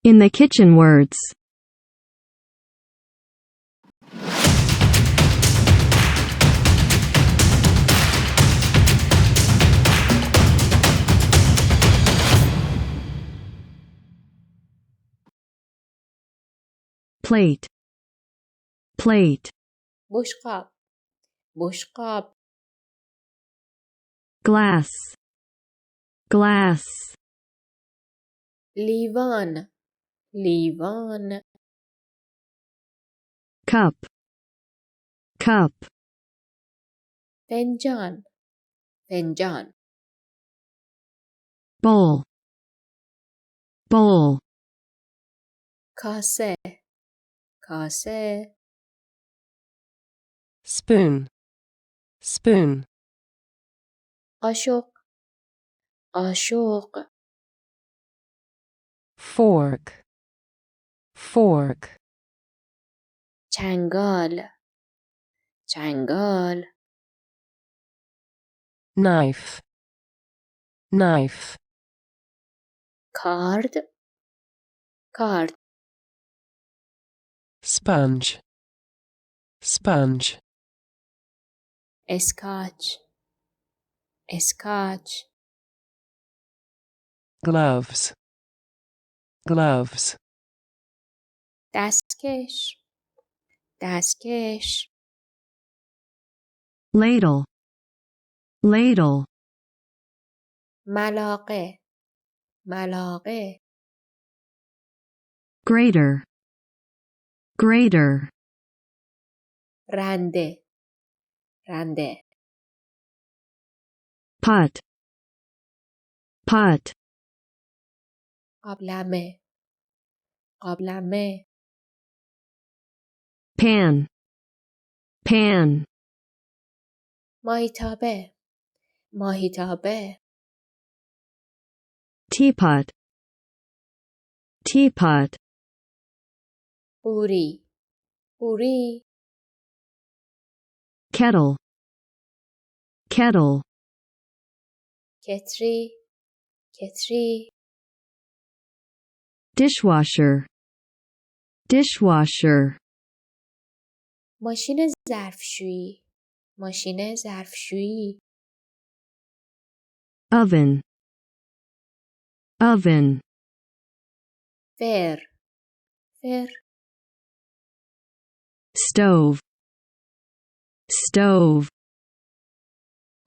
In the kitchen words. Plate. Plate. بشقاب بشقاب Glass. Glass. لیوان لیوان Cup. Cup. فنجان فنجان Bowl. Bowl. کاسه کاسه Spoon. Spoon. قاشق قاشق Fork. Fork. چنگال چنگال Knife. Knife. کارد کارد Sponge. Sponge. اسکاچ اسکاچ Gloves. Gloves. دستکش دستکش Ladle. Ladle. ملاقه ملاقه Grater. Grater. رنده رنده Pot. Pot. قابلمه قابلمه Pan. Pan. ماهیتابه ماهیتابه Teapot. Teapot. قوری قوری Kettle. Kettle. کتری کتری Dishwasher. Dishwasher. ماشین ظرفشویی ماشین ظرفشویی Oven. Oven. فر فر Stove. Stove.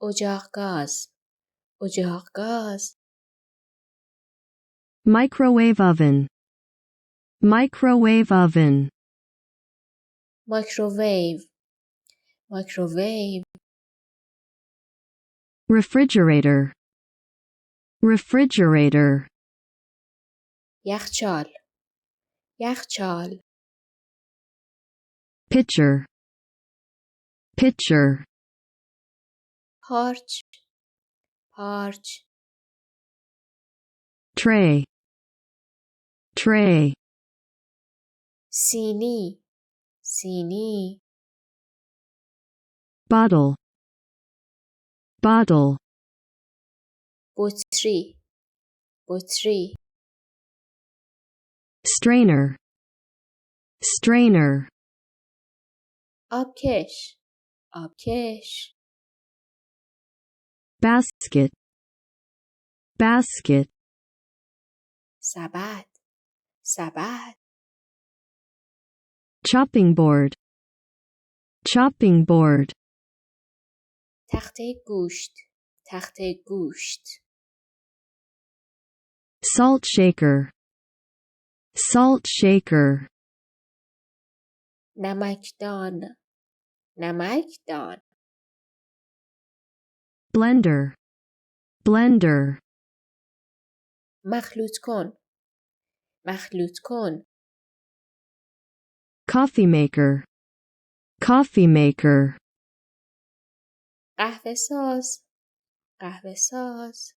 اجاق گاز اجاق گاز Microwave oven. Microwave oven. مایکروویو مایکروویو Refrigerator. Refrigerator. یخچال یخچال Pitcher. Pitcher. پارچ پارچ Tray. Tray. سینی سینی Bottle. Bottle. بطری بطری Strainer. Strainer. آبکش آبکش Basket. Basket. سبد سبد Chopping board. Chopping board. تخته گوشت تخته گوشت Salt shaker. Salt shaker. نمکدان نمکدان Blender. Blender. مخلوط کن مخلوط کن Coffee maker. Coffee maker. قهوه ساز قهوه ساز